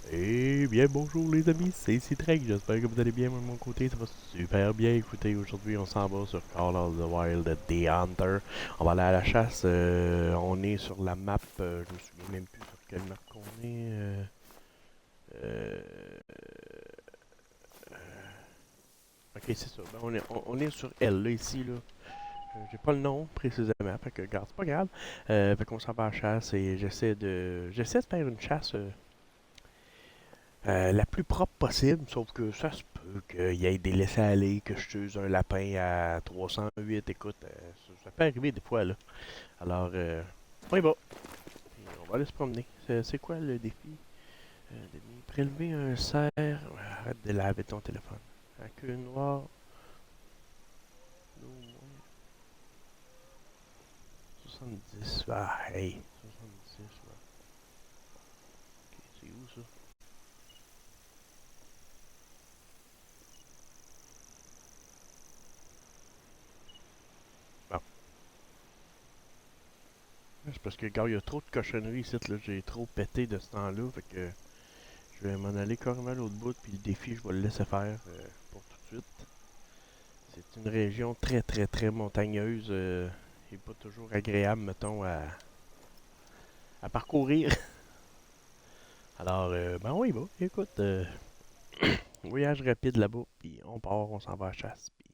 Eh bien, bonjour les amis, c'est Citrek, j'espère que vous allez bien de mon côté, ça va super bien. Écoutez, aujourd'hui on s'en va sur Call of the Wild The Hunter. On va aller à la chasse, on est sur la map, je me souviens même plus sur quelle map qu'on est. Euh, ok, c'est ça, ben, on est sur L, là, ici, là. J'ai pas le nom précisément, fait que regarde, c'est pas grave. Fait qu'on s'en va à la chasse et j'essaie de faire une chasse. La plus propre possible, sauf que ça se peut qu'il y ait des laissés-aller, que je tue un lapin à 308. Écoute, ça peut arriver des fois, là. Alors, on y va. Puis on va aller se promener. C'est quoi le défi? Prélever un cerf. Arrête de laver ton téléphone. À queue noire. Non, moins 70. Ah, hey. 70, là. Ok, c'est où ça? Bon. C'est parce que, gars, il y a trop de cochonneries ici, là. J'ai trop pété de ce temps-là. Fait que. Je vais m'en aller carrément à l'autre bout, puis le défi, je vais le laisser faire pour tout de suite. C'est une région très, très, très montagneuse et pas toujours agréable, mettons, à parcourir. Alors, ben oui, va. Écoute, voyage rapide là-bas, puis on part, on s'en va à la chasse, puis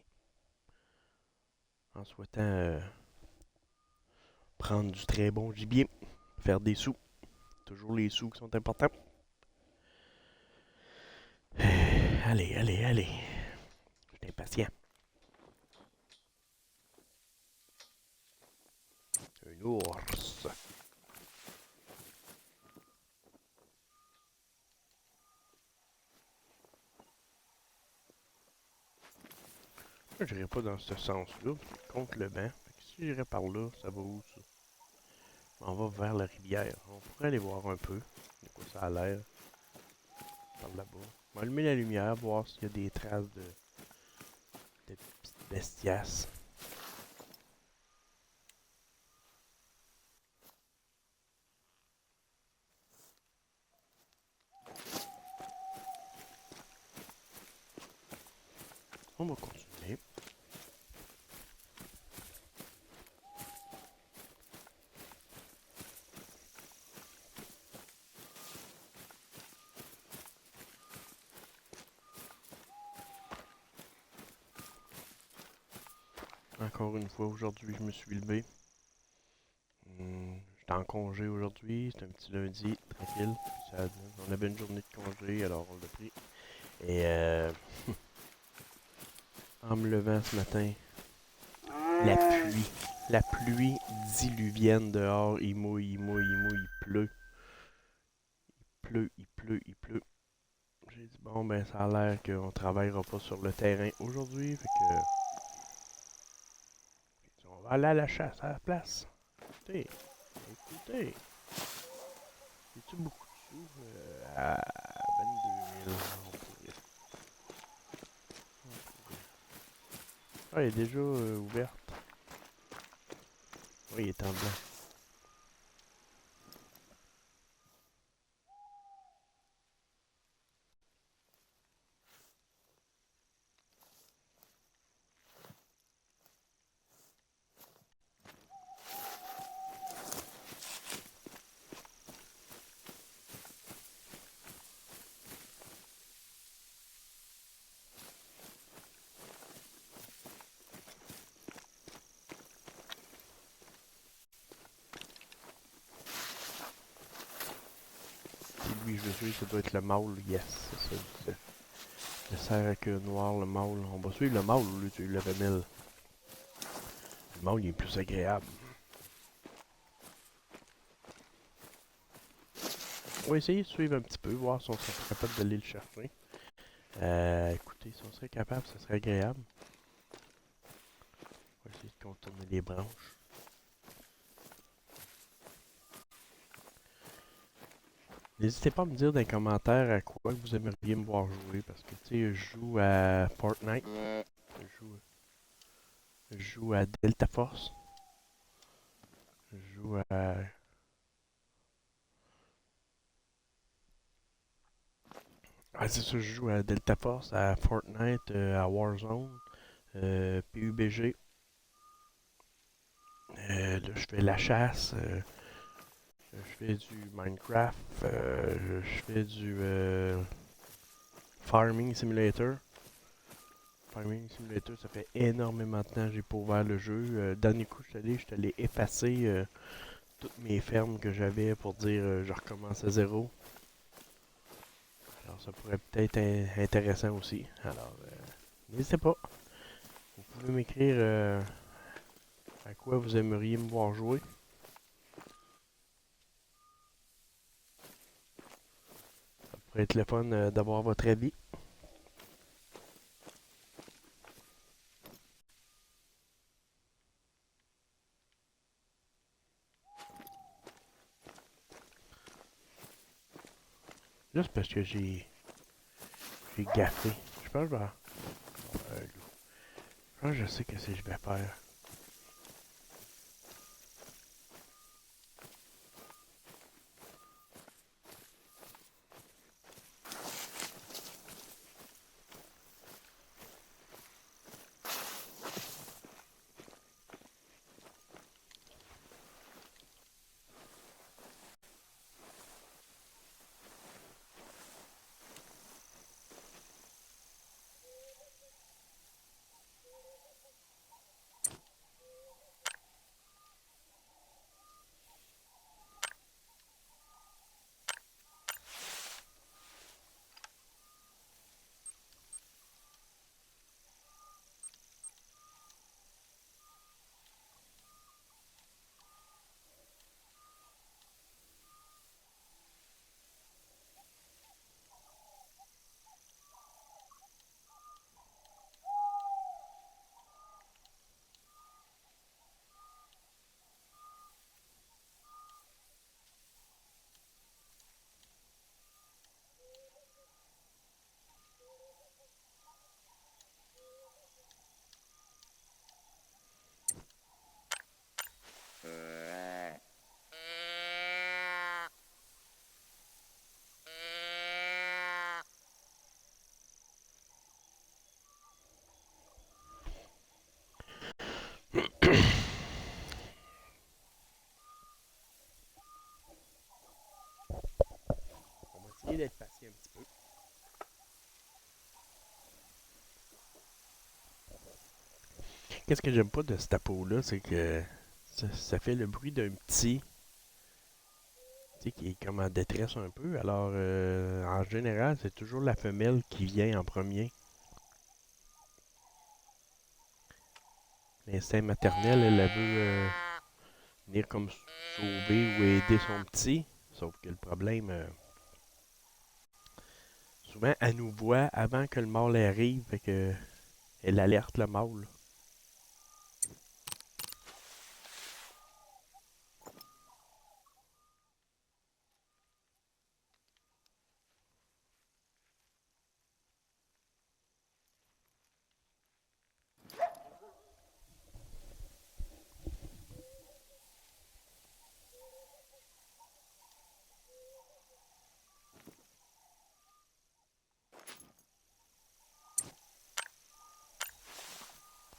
en souhaitant prendre du très bon gibier, faire des sous. Toujours les sous qui sont importants. Allez, allez, allez. Je suis impatient. Un ours. Moi, j'irai pas dans ce sens-là, contre le vent. Fait que si j'irais par là, ça va où ça? On va vers la rivière. On pourrait aller voir un peu de quoi ça a l'air par là-bas. On va allumer la lumière, voir s'il y a des traces de petites bestiasses. On va continuer. Encore une fois, aujourd'hui, je me suis levé. J'étais en congé aujourd'hui, c'était un petit lundi, tranquille. On avait une journée de congé, alors on l'a pris. Et en me levant ce matin, la pluie. La pluie diluvienne dehors, il mouille, il mouille, il mouille, il pleut. Il pleut, il pleut, il pleut. J'ai dit, bon, ben, ça a l'air qu'on travaillera pas sur le terrain aujourd'hui, fait que on va aller à la chasse à la place. Écoutez, écoutez, j'ai-tu beaucoup de sous à 22 000? Ah, elle est déjà ouverte. Oui, il est en blanc. Si lui je veux suivre, ça doit être le mâle, yes, c'est ça. Le cerf avec noir, le mâle. On va suivre le mâle au lieu de suivre le femelle. Le mâle, il est plus agréable. On va essayer de suivre un petit peu, voir si on serait capable d'aller le chercher. Écoutez, si on serait capable, ça serait agréable. On va essayer de contourner les branches. N'hésitez pas à me dire dans les commentaires à quoi vous aimeriez me voir jouer, parce que tu sais, je joue à Fortnite, je joue à Delta Force, je joue à... Ah, c'est ça, je joue à Delta Force, à Fortnite, à Warzone, PUBG. Là, je fais la chasse, je fais du Minecraft, je fais du Farming Simulator. Farming Simulator, ça fait énormément de temps que j'ai pas ouvert le jeu. Dernier coup, je suis allé effacer toutes mes fermes que j'avais pour dire je recommence à zéro. Alors, ça pourrait peut-être être intéressant aussi. Alors, n'hésitez pas. Vous pouvez m'écrire à quoi vous aimeriez me voir jouer. Ça pourrait être le fun d'avoir votre avis. Juste parce que j'ai gaffé. Je pense que je vais. Je pense que je sais ce que je vais faire. On va essayer d'être patient un petit peu. Qu'est-ce que j'aime pas de cette peau-là, c'est que ça fait le bruit d'un petit, tu sais, qui est comme en détresse un peu. Alors, en général, c'est toujours la femelle qui vient en premier. L'instinct maternel, elle veut venir comme sauver ou aider son petit. Sauf que le problème, souvent, elle nous voit avant que le mâle arrive, fait que elle alerte le mâle.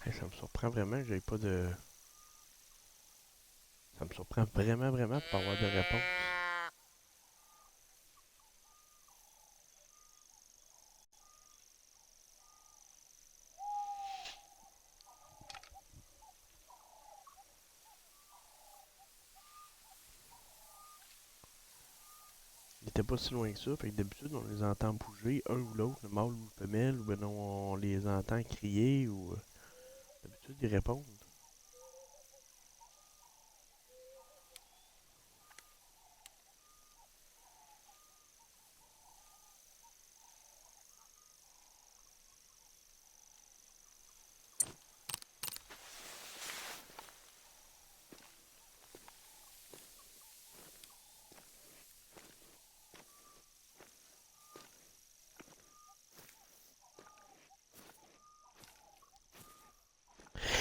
Hey, ça me surprend vraiment que j'aie pas de. Ça me surprend vraiment, vraiment de pas avoir de réponse. Il était pas si loin que ça, fait que d'habitude on les entend bouger, un ou l'autre, le mâle ou le femelle, ou ben non, on les entend crier, ou d'habitude ils répondent.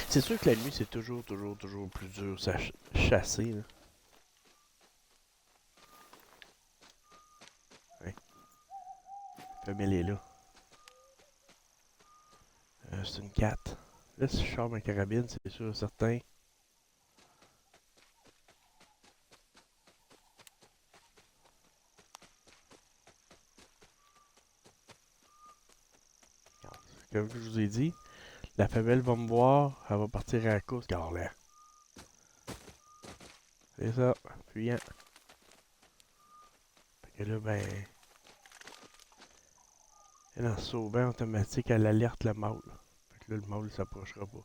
C'est sûr que la nuit c'est toujours plus dur à chasser. Là. Ouais. Femelle est là. C'est une 4. Là, si je sors ma carabine, c'est sûr, certain. Comme je vous ai dit, la femelle va me voir, elle va partir à la course. Regarde là. C'est ça, fuyant. Fait que là, ben, elle en sauvant automatique, elle alerte le mâle. Fait que là, le mâle s'approchera pas.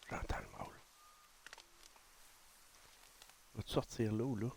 J'entends le mâle. Va-tu sortir là ou là?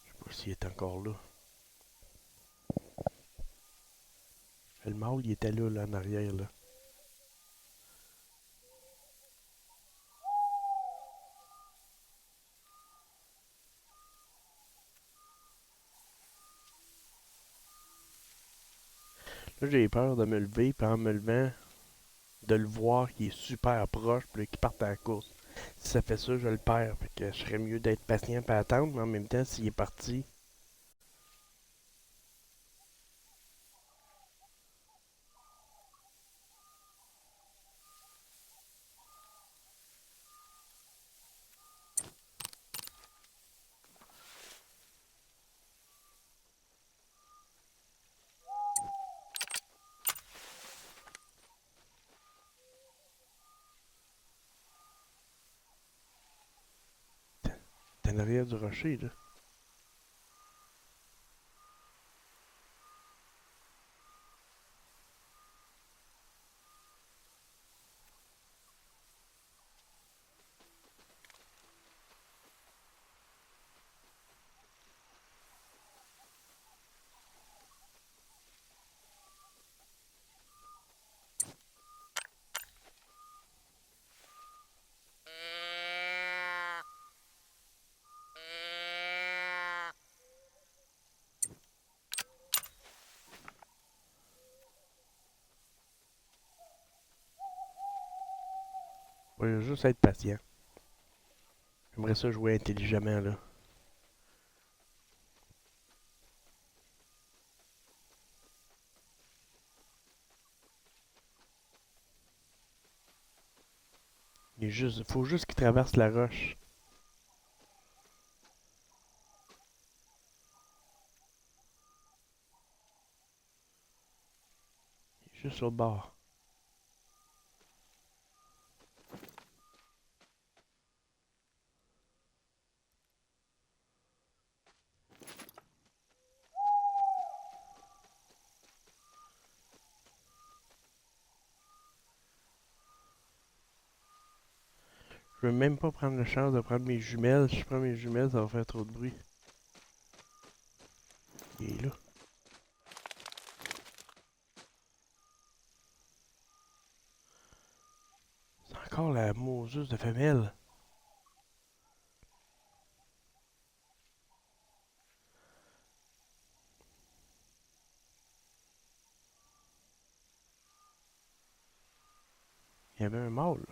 Je sais pas s'il est encore là. Le mâle, il était là, là, en arrière, là. Là, j'ai peur de me lever, puis en me levant, de le voir qui est super proche, puis qu'il parte à la course. Si ça fait ça, je le perds. Fait que je serais mieux d'être patient et attendre, mais en même temps, s'il est parti, t'es en arrière du rocher, là. Ouais, juste être patient. J'aimerais ça jouer intelligemment, là. Faut juste qu'il traverse la roche. Il est juste sur le bord. Je veux même pas prendre la chance de prendre mes jumelles. Si je prends mes jumelles, ça va faire trop de bruit. Il est là. C'est encore la Moses de femelle. Il y avait un mâle.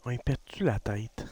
On y pète-tu la tête?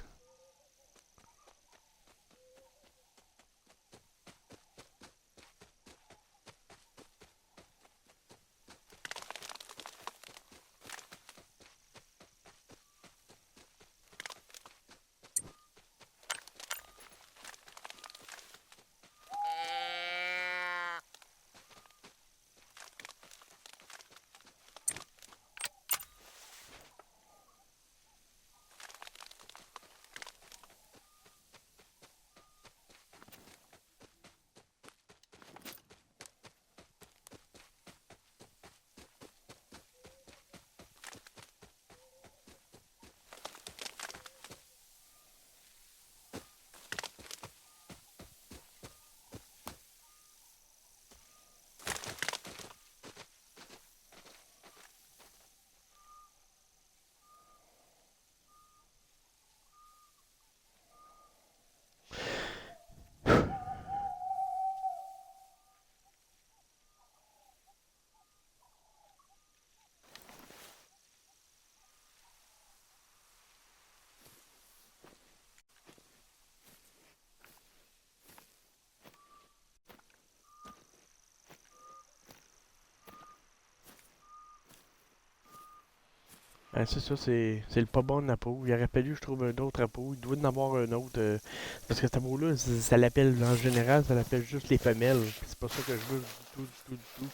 C'est ça, c'est le pas bon de Napo. Il aurait fallu que je trouve un autre Napo. Il doit y en avoir un autre. Parce que cet Napo-là, ça l'appelle, en général, ça l'appelle juste les femelles. C'est pas ça que je veux du tout, du tout, du tout.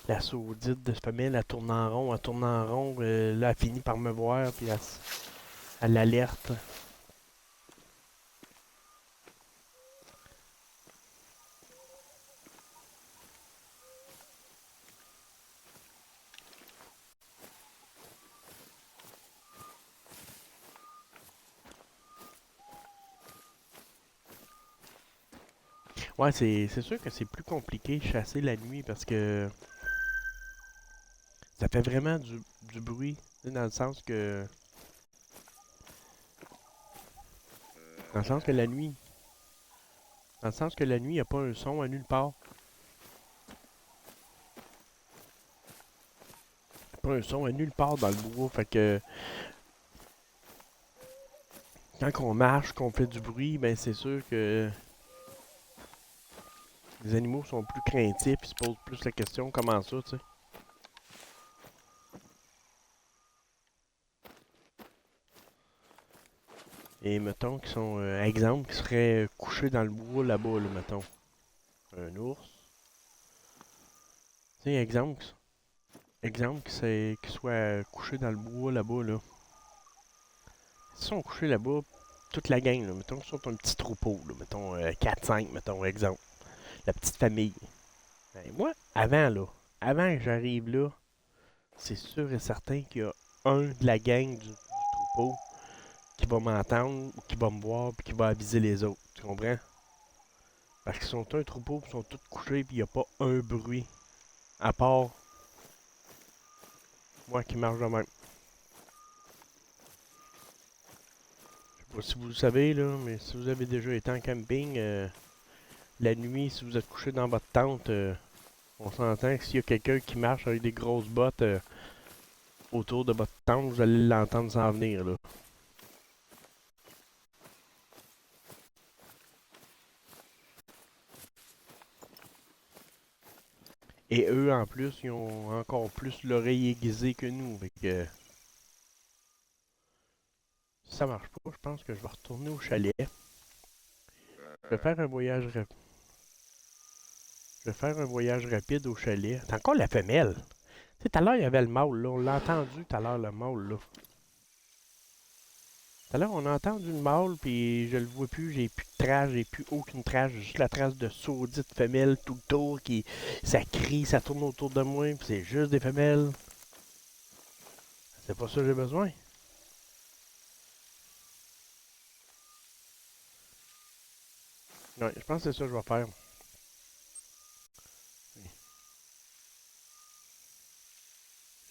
La saudite de femelle, elle tourne en rond, elle tourne en rond. Là, elle finit par me voir, puis elle l'alerte. Ouais, c'est sûr que c'est plus compliqué chasser la nuit parce que ça fait vraiment du bruit. Tu sais, dans le sens que la nuit, dans le sens que la nuit, il n'y a pas un son à nulle part. Y a pas un son à nulle part dans le bois. Fait que quand on marche, qu'on fait du bruit, ben c'est sûr que les animaux sont plus craintifs et se posent plus la question comment ça, tu sais. Et mettons qu'ils sont, exemple, qui seraient couchés dans le bois là-bas, là, mettons. Un ours. Tu sais, exemple qu'ils soient couchés dans le bois là-bas, là. S'ils sont couchés là-bas, toute la gang, là, mettons qu'ils sont un petit troupeau, là, mettons 4-5, mettons, exemple. La petite famille. Ben, moi, avant que j'arrive là, c'est sûr et certain qu'il y a un de la gang du troupeau qui va m'entendre, ou qui va me voir, puis qui va aviser les autres. Tu comprends? Parce qu'ils sont un troupeau, puis ils sont tous couchés, puis il n'y a pas un bruit. À part moi qui marche de même. Je sais pas si vous le savez, là, mais si vous avez déjà été en camping, la nuit, si vous êtes couché dans votre tente, on s'entend que s'il y a quelqu'un qui marche avec des grosses bottes autour de votre tente, vous allez l'entendre s'en venir, là. Et eux, en plus, ils ont encore plus l'oreille aiguisée que nous. Fait que, si ça marche pas, je pense que je vais retourner au chalet. Je vais faire un voyage, je vais faire un voyage rapide au chalet. C'est encore la femelle. Tu sais, tout à l'heure, il y avait le mâle, là. On l'a entendu tout à l'heure, le mâle, là. Tout à l'heure, on a entendu le mâle, puis je le vois plus. J'ai plus de trace, j'ai plus aucune trace. J'ai juste la trace de saudite femelle tout le tour qui. Ça crie, ça tourne autour de moi, puis c'est juste des femelles. C'est pas ça que j'ai besoin. Ouais, je pense que c'est ça que je vais faire.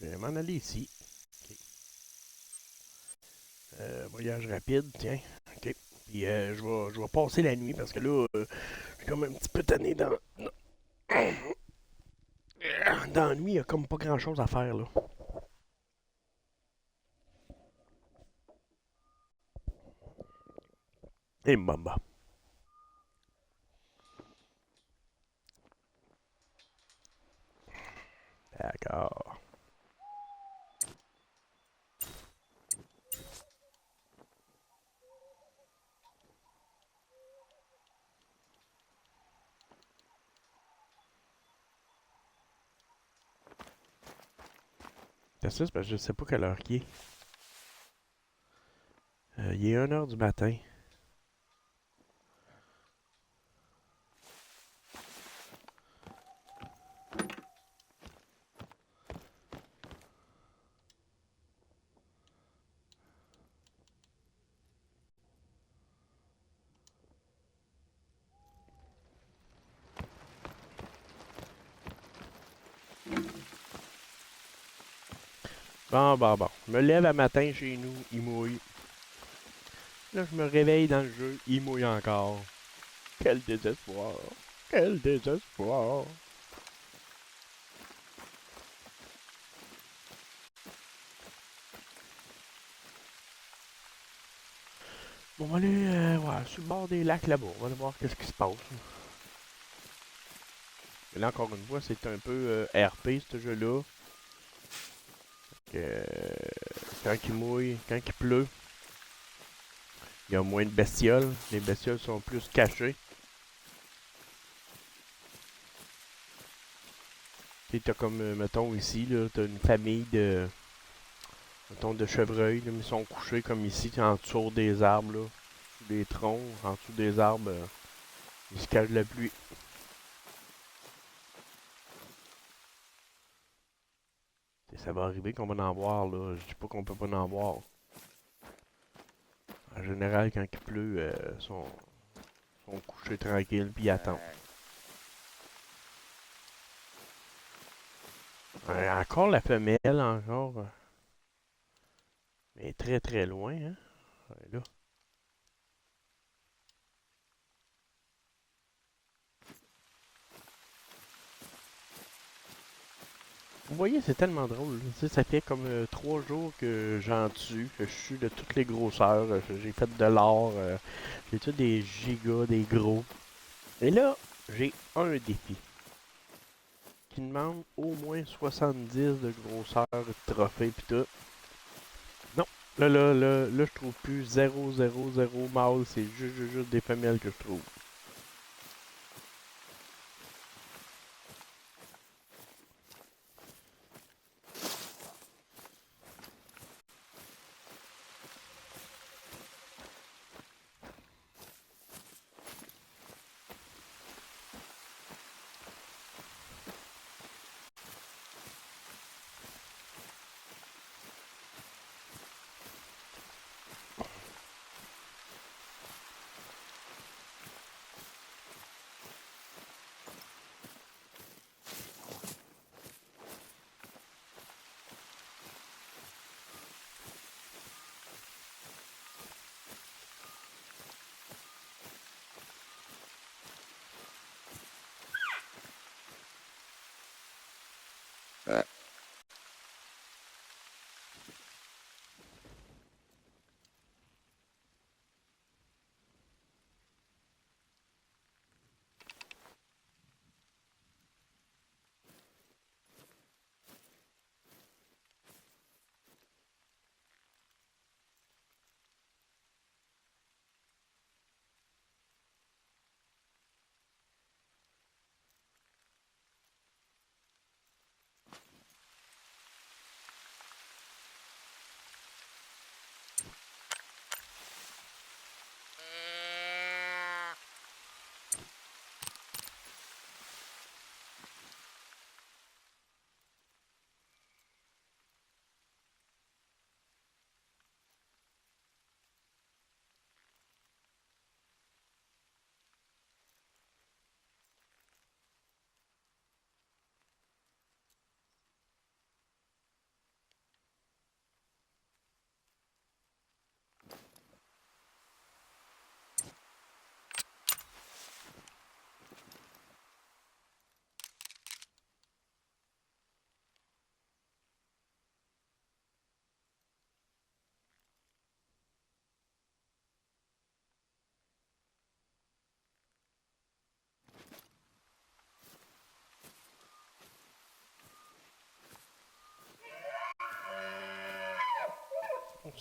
Je vais m'en aller ici. Ok. Voyage rapide, tiens. OK. Puis je vais passer la nuit parce que là, je suis comme un petit peu tanné dans. Dans la nuit, il y a comme pas grand chose à faire là. Et mamba. D'accord. C'est ça, c'est parce que je sais pas quelle heure il est. Il est 1h du matin. Bon, bon, bon. Je me lève à matin chez nous, il mouille. Là, je me réveille dans le jeu, il mouille encore. Quel désespoir. Quel désespoir. Bon, on va aller ouais, sur le bord des lacs là-bas. On va aller voir qu'est-ce qui se passe. Mais là, encore une fois, c'est un peu RP, ce jeu-là. Que, quand il mouille, quand il pleut, il y a moins de bestioles. Les bestioles sont plus cachées. Tu sais, comme, mettons, ici, là, t'as une famille de, mettons, de chevreuils, là, mais ils sont couchés comme ici, en dessous des arbres, là, sous des troncs, en dessous des arbres, ils se cachent de la pluie. Et ça va arriver qu'on va en voir, là. Je dis pas qu'on peut pas en voir. En général, quand il pleut, sont couchés tranquilles, puis ils attendent. Encore la femelle, encore. Mais très très loin, hein. Ouais, là. Vous voyez, c'est tellement drôle. Tu sais, ça fait comme 3 jours que j'en tue, que je suis de toutes les grosseurs. J'ai fait de l'or. J'ai tout des gigas, des gros. Et là, j'ai un défi qui demande au moins 70 de grosseur, de trophée pis tout. Non. Là, je trouve plus 0, 0, 0 mâle. C'est juste des femelles que je trouve.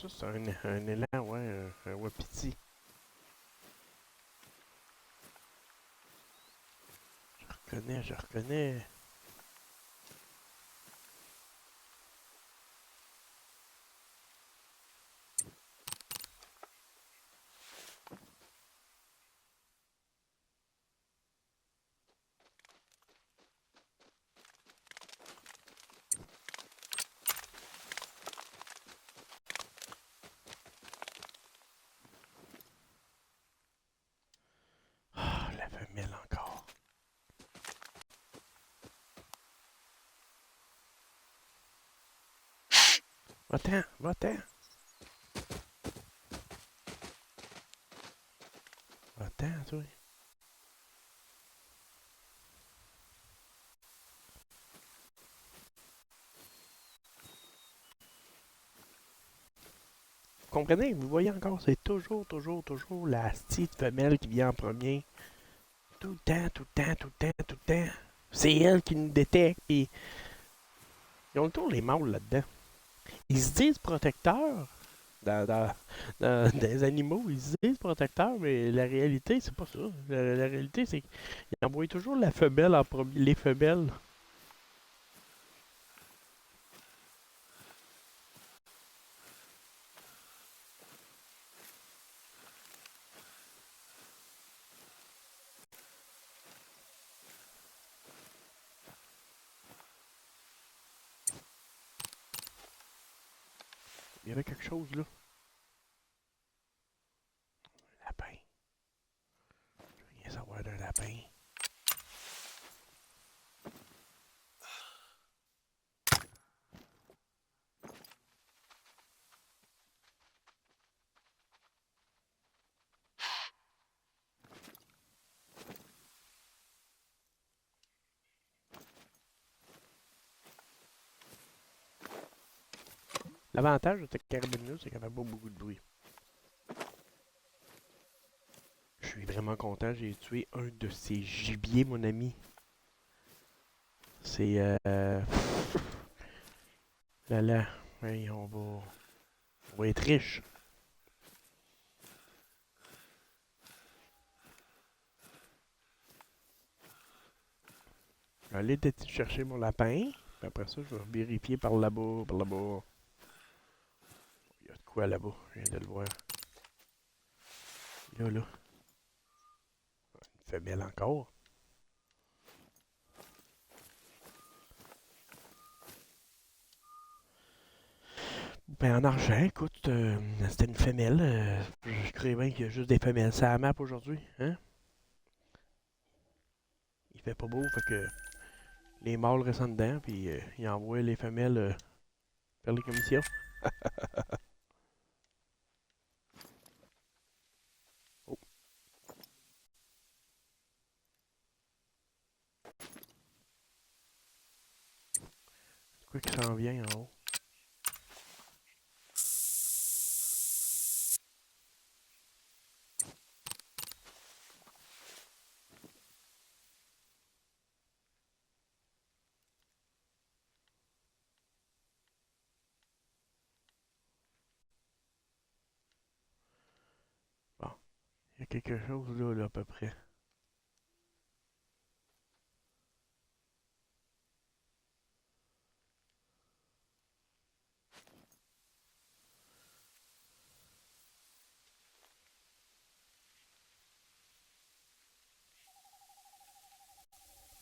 Ça, c'est un élan, ouais, un wapiti. Je reconnais, je reconnais. Ah, la femelle encore. Va-t'en, va-t'en. Va-t'en, toi. Vous comprenez? Vous voyez encore, c'est toujours la petite femelle qui vient en premier. Tout le temps, tout le temps, tout le temps, tout le temps. C'est elle qui nous détecte. Puis ils ont toujours les mâles là-dedans. Ils se disent protecteurs. Dans des animaux, ils se disent protecteurs, mais la réalité, c'est pas ça. La réalité, c'est qu'ils envoient toujours la femelle en premier, les femelles. Il y avait quelque chose là. Un lapin. Je veux rien savoir d'un lapin. L'avantage de cette carabine-là, c'est qu'elle fait pas beaucoup de bruit. Je suis vraiment content, j'ai tué un de ces gibiers, mon ami. C'est là là. Oui, on va être riche. Je vais aller peut-être chercher mon lapin. Puis après ça, je vais vérifier par là-bas, par là-bas. Il y a de quoi là-bas, je viens de le voir. Là, là. Une femelle encore. Ben en argent, écoute, c'était une femelle. Je croyais bien qu'il y a juste des femelles. C'est la map aujourd'hui, hein? Il fait pas beau, fait que les mâles restent en dedans, puis ils envoient les femelles faire les commissions. Oh, c'est quoi qui s'en vient en haut? Bon, il y a quelque chose là, là, à peu près.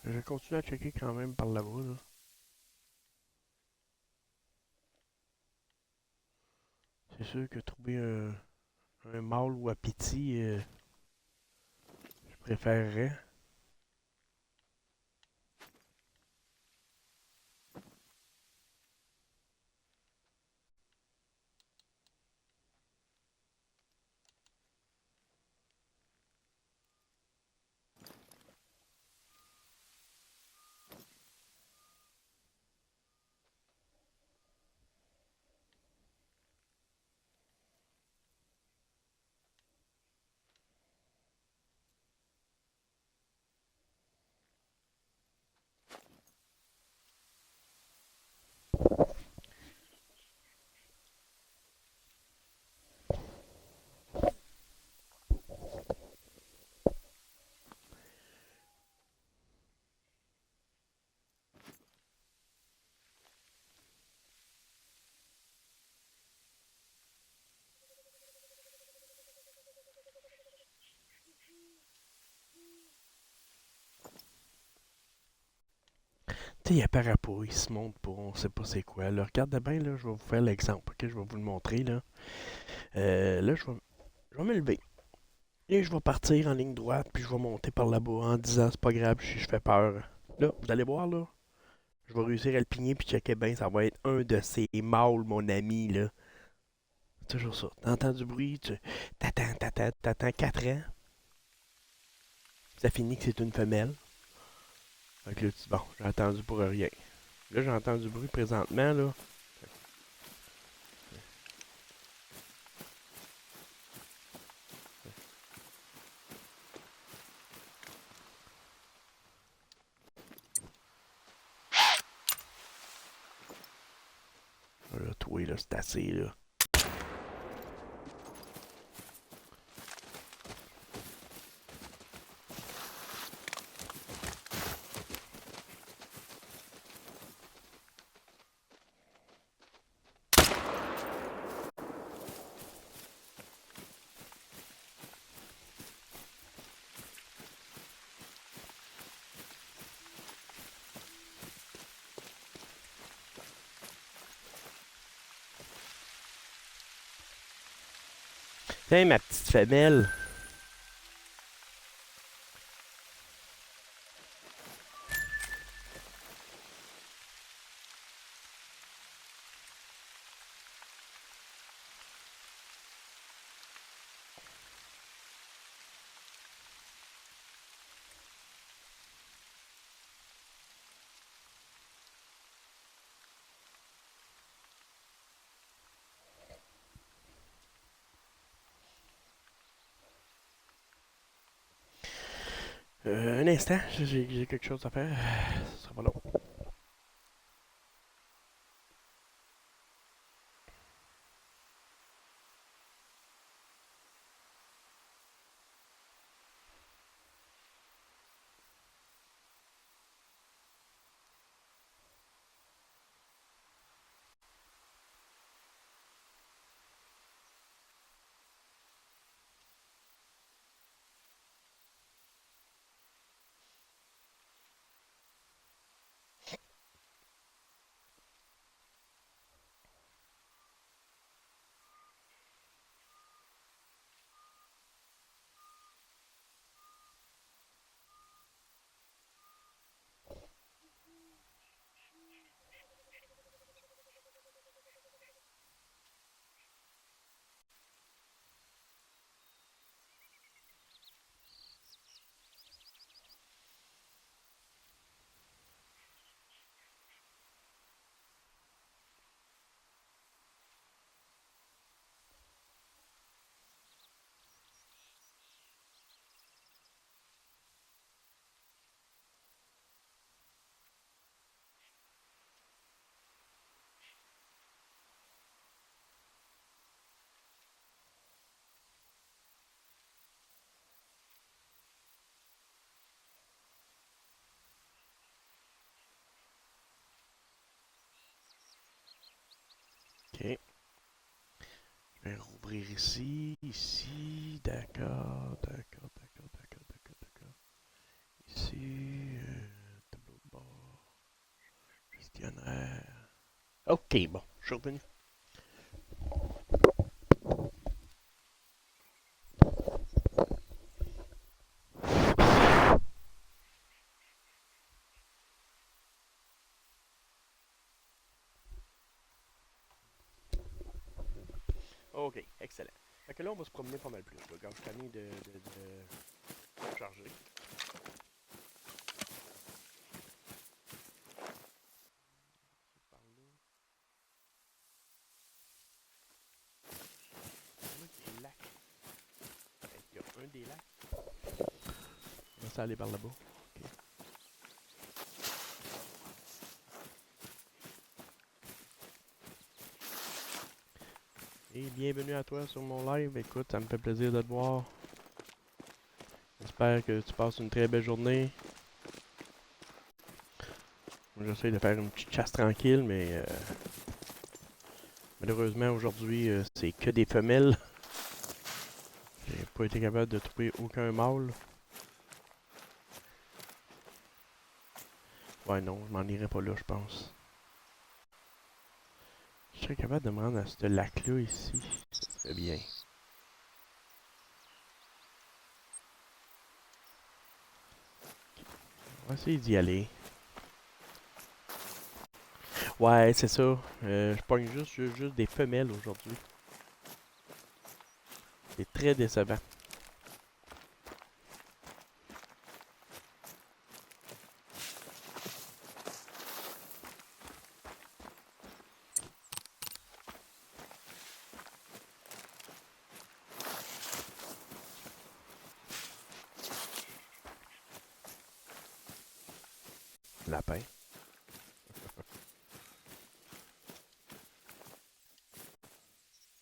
Je vais continuer à checker quand même par là-bas, là. C'est sûr que trouver un mâle ou un petit, je préférerais. Tu sais, il apparaît pas, il se montre pas, on sait pas c'est quoi. Là, regardez bien, là, je vais vous faire l'exemple, ok? Je vais vous le montrer, là. Là, je vais me lever. Et je vais partir en ligne droite, puis je vais monter par là-bas en disant c'est pas grave si je fais peur. Là, vous allez voir, là. Je vais réussir à le pigner, puis checker bien, ça va être un de ces mâles, mon ami, là. Toujours ça. T'entends du bruit, t'attends 4 ans, ça finit que c'est une femelle. Fait que là, tu dis, bon, j'ai attendu pour rien. Là, j'entends du bruit présentement, là. Là, toi, là, c'est assez, là. Tiens, ma petite femelle. Un instant, j'ai quelque chose à faire. Ça sera pas long. Ok. Je vais rouvrir ici, ici. D'accord, d'accord, d'accord, d'accord, d'accord, d'accord. Ici, tableau de bord, gestionnaire. Ok, bon, je suis revenu. Ok, excellent. Fait que là, on va se promener pas mal plus. Là. Quand je suis tanné de charger. Par là. Là, il y a un lac. Fait qu'il y a un des lacs. On va s'aller par là-bas. Ok. Et bienvenue à toi sur mon live. Écoute, ça me fait plaisir de te voir. J'espère que tu passes une très belle journée. J'essaie de faire une petite chasse tranquille, mais malheureusement aujourd'hui, c'est que des femelles. J'ai pas été capable de trouver aucun mâle. Ouais, non, je m'en irai pas là, je pense. Je serais capable de me rendre à ce lac-là ici. Ça serait bien. On va essayer d'y aller. Ouais, c'est ça. Je pogne juste des femelles aujourd'hui. C'est très décevant. Lapin.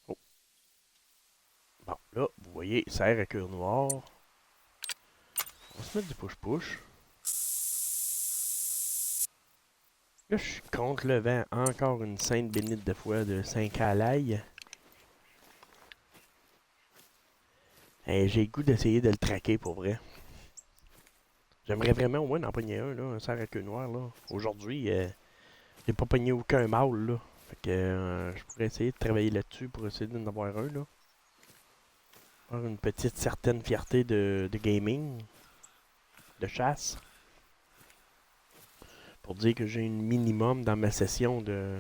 Oh. Bon, là, vous voyez, cerf à cœur noir. On va se mettre du push-push. Là, je suis contre le vent encore une sainte bénite de fois de 5 à l'ail. Hey, j'ai le goût d'essayer de le traquer pour vrai. J'aimerais vraiment au moins en pogner un, là, un cerf à queue noire, là. Aujourd'hui, j'ai pas pogné aucun mâle, là. Fait que je pourrais essayer de travailler là-dessus pour essayer d'en avoir un, là. Avoir une petite certaine fierté de gaming, de chasse. Pour dire que j'ai un minimum dans ma session de...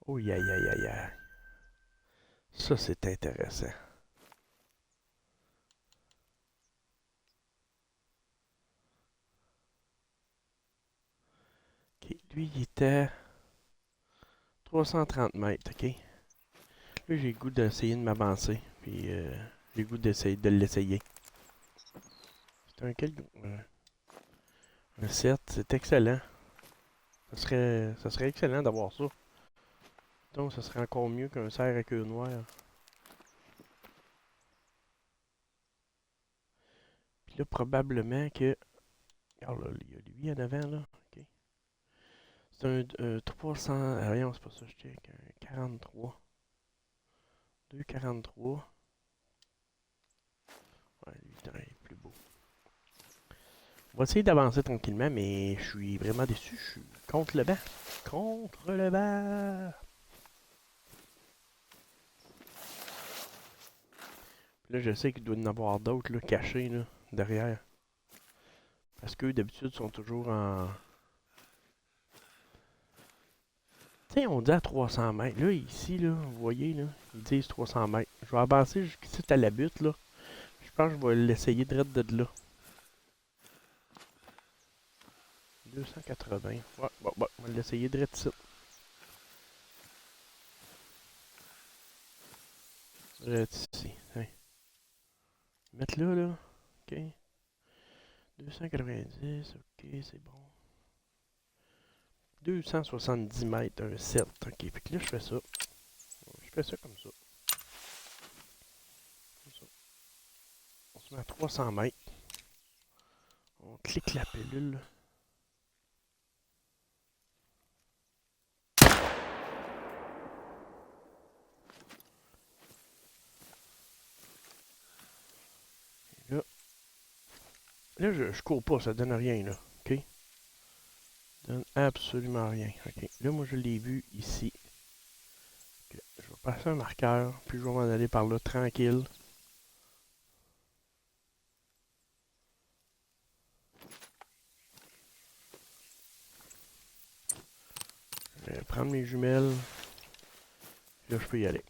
Oh, aïe, aïe, aïe, aïe. Ça, c'est intéressant. Ok, lui, il était 330 mètres, ok? Là, j'ai le goût d'essayer de m'avancer. Puis, j'ai le goût d'essayer de l'essayer. C'est un 7, c'est excellent. Ça serait excellent d'avoir ça. Donc, ça serait encore mieux qu'un cerf à queue noire. Puis là, probablement que... Regarde, là, il y a lui en avant, là. Ok. C'est un 300... Ah, voyons, c'est pas ça, je check. Un 43. 2,43. Ouais, lui, il est plus beau. On va essayer d'avancer tranquillement, mais je suis vraiment déçu. Je suis contre le vent. Contre le vent. Là, je sais qu'il doit y en avoir d'autres là, cachés là, derrière. Parce qu'eux, d'habitude, sont toujours en... Tu sais, on dit à 300 mètres. Là, ici, là, vous voyez, là, ils disent 300 mètres. Je vais avancer jusqu'ici à la butte, là. Je pense que je vais l'essayer direct de là. 280. Ouais, bon, on va l'essayer direct ici. Direct ici. Hein. Mettre là, là. OK. 290, OK, c'est bon. 270 mètres, un 7. OK, puis que là, je fais ça. Je fais ça comme ça. Comme ça. On se met à 300 mètres. On clique la pilule. Là, là je cours pas, ça donne rien, là. OK? Ça donne absolument rien. OK. Là, moi, je l'ai vu ici. Okay. Je vais passer un marqueur, puis je vais m'en aller par là, tranquille. Je vais prendre mes jumelles. Là, je peux y aller.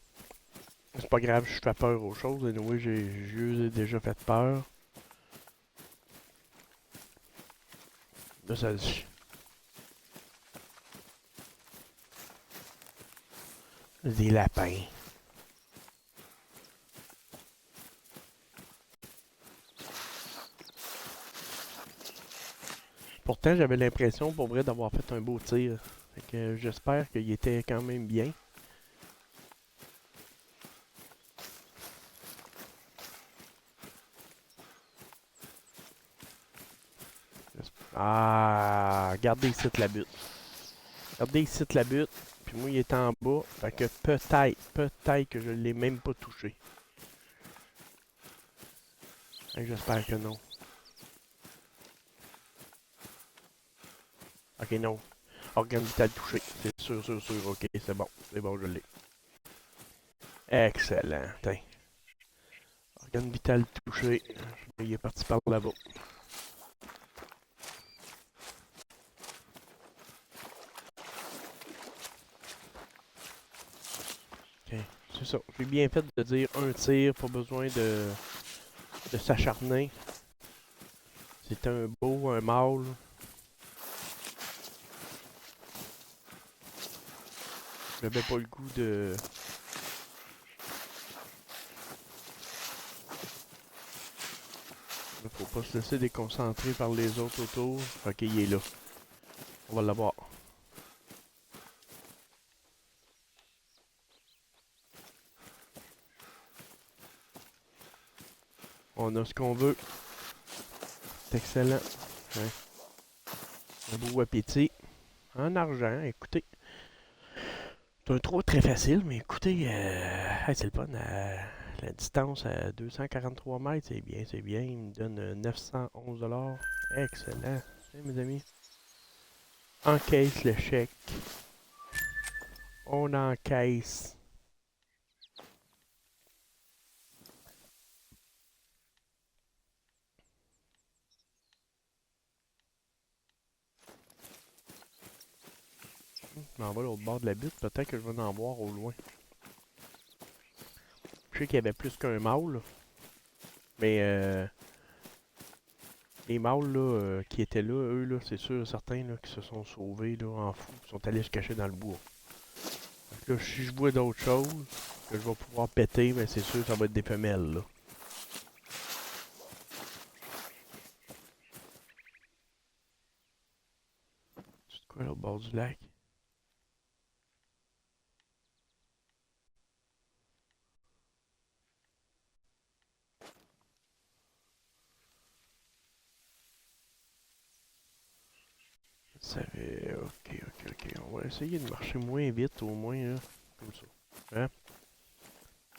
C'est pas grave, je fais peur aux choses. Anyway, j'ai déjà fait peur. Là, ça... Des lapins. Pourtant, j'avais l'impression, pour vrai, d'avoir fait un beau tir. Fait que j'espère qu'il était quand même bien. Ah, regardez ici la butte. Regardez ici la butte. Puis moi, il est en bas. Fait que peut-être que je l'ai même pas touché. J'espère que non. Ok, non. Organe vital touché. C'est sûr, sûr, sûr. Ok, c'est bon. C'est bon, je l'ai. Excellent. Tiens. Organe vital touché. Il est parti par là-bas. Ok. C'est ça. J'ai bien fait de dire un tir. Pas besoin de s'acharner. C'est un beau, un mâle. J'avais pas le goût de... Faut pas se laisser déconcentrer par les autres autour. Ok, il est là. On va l'avoir. On a ce qu'on veut. C'est excellent. Ouais. Un beau appétit. En argent, écoutez. C'est un trou très facile, mais écoutez, hey, c'est le fun. La distance à 243 mètres, c'est bien, c'est bien. Il me donne 911 $. Excellent. Hey, mes amis. Encaisse le chèque. On encaisse. Je m'en vais l'autre bord de la butte. Peut-être que je vais en voir au loin. Je sais qu'il y avait plus qu'un mâle. Mais les mâles là, qui étaient là, eux, là, c'est sûr, certains là, qui se sont sauvés là, en fou, qui sont allés se cacher dans le bois. Donc là, si je vois d'autres choses que je vais pouvoir péter, ben c'est sûr que ça va être des femelles. Là. C'est quoi là, au bord du lac? Ça fait... Ok, ok, ok. On va essayer de marcher moins vite au moins, là. Comme ça. Hein?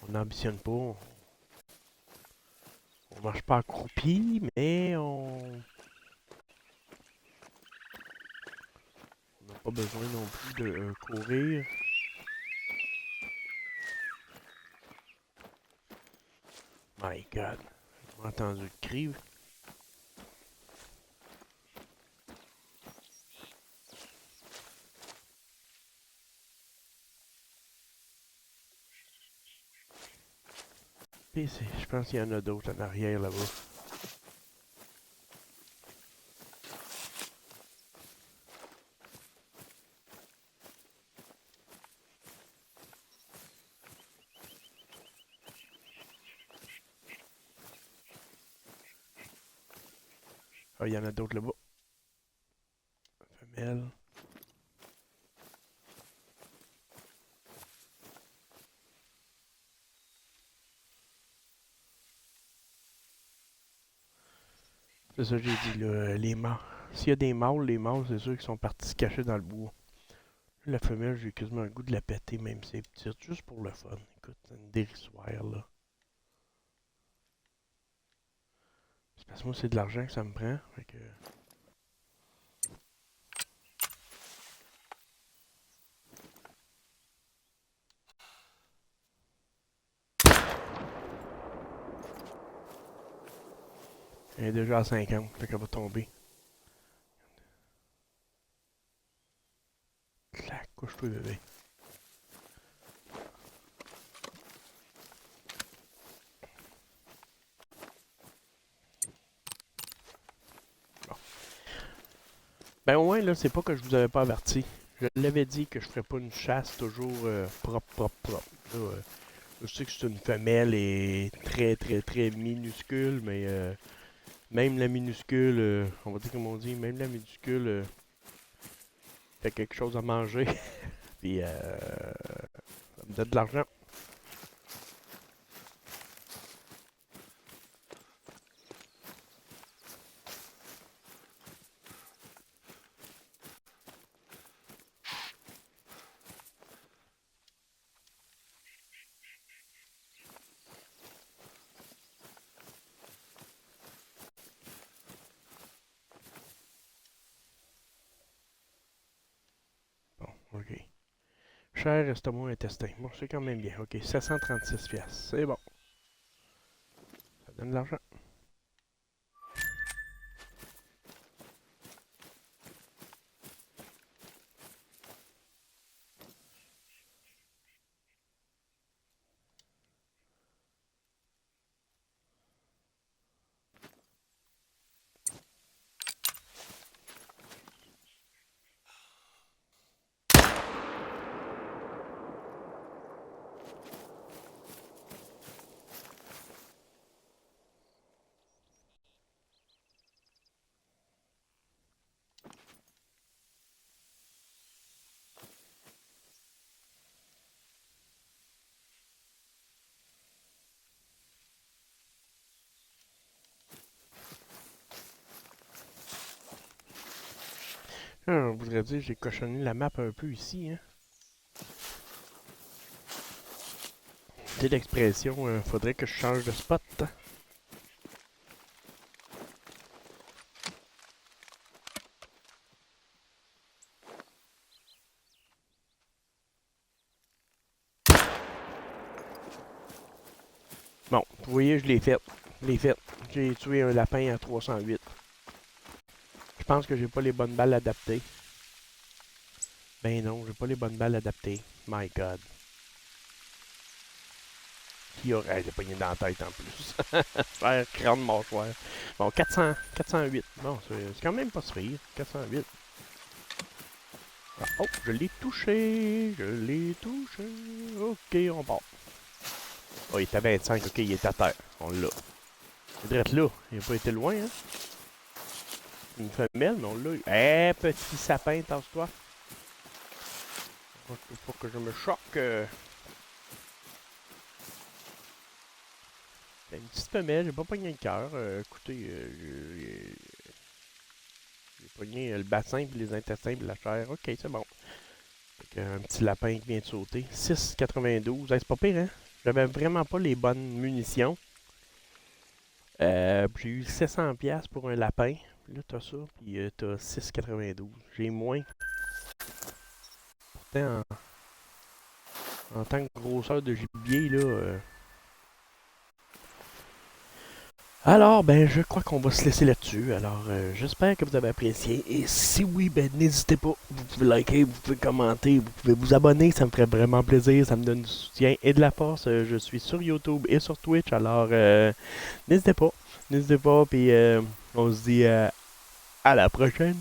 On n'ambitionne pas. On marche pas accroupi, mais on n'a pas besoin non plus de courir. My God. J'ai entendu le cri. Puis je pense qu'il y en a d'autres en arrière là-bas. Ah, il y en a d'autres là-bas. Femelle. C'est ça que j'ai dit, là, les mâles. S'il y a des mâles, les mâles, c'est sûr qu'ils sont partis se cacher dans le bois. La femelle, j'ai quasiment le goût de la péter, même si c'est petite, juste pour le fun. Écoute, c'est une dérissoire, là. C'est parce que moi, c'est de l'argent que ça me prend. Fait que... Elle est déjà à 50, fait qu'elle va tomber. Clac, couche-toi, bébé. Bon. Ben au moins, là, c'est pas que je vous avais pas averti. Je l'avais dit que je ferais pas une chasse toujours propre, propre, propre. Là, je sais que c'est une femelle et très, très, très minuscule, mais même la minuscule, on va dire comme on dit, même la minuscule fait quelque chose à manger. Puis ça me donne de l'argent. OK. Cher estomac intestin. Bon, c'est quand même bien. OK, 736 piastres. C'est bon. Ça donne de l'argent. On voudrait dire j'ai cochonné la map un peu ici, hein. C'est l'expression, faudrait que je change de spot. Bon, vous voyez, je l'ai fait. Je l'ai fait. J'ai tué un lapin à 308. Je pense que j'ai pas les bonnes balles adaptées. Ben non, j'ai pas les bonnes balles adaptées. My God. Qui aurait... J'ai pogné dans la tête en plus. Faire crâne mâchoire. Bon, 408. Bon, c'est quand même pas si pire. 408. Ah, oh, je l'ai touché. Je l'ai touché. Ok, on part. Oh, il est à 25. Ok, il est à terre. On l'a. Il est direct là. Il n'a pas été loin, hein. Une femelle, mais on l'a eu. Eh, petit sapin, tasse-toi. Faut que je me choque. C'est une petite femelle, j'ai pas pogné le cœur. Écoutez, j'ai pogné le bassin, puis les intestins, puis la chair. Ok, c'est bon. Un petit lapin qui vient de sauter. 6,92. Hey, c'est pas pire, hein? J'avais vraiment pas les bonnes munitions. J'ai eu 700$ pour un lapin. Puis là, t'as ça, puis t'as 6,92. J'ai moins. Pourtant, en tant que grosseur de gibier, là... Alors, ben, je crois qu'on va se laisser là-dessus. Alors, j'espère que vous avez apprécié. Et si oui, ben, n'hésitez pas. Vous pouvez liker, vous pouvez commenter, vous pouvez vous abonner. Ça me ferait vraiment plaisir. Ça me donne du soutien et de la force. Je suis sur YouTube et sur Twitch. Alors, n'hésitez pas. N'hésitez pas. Puis, on se dit à la prochaine.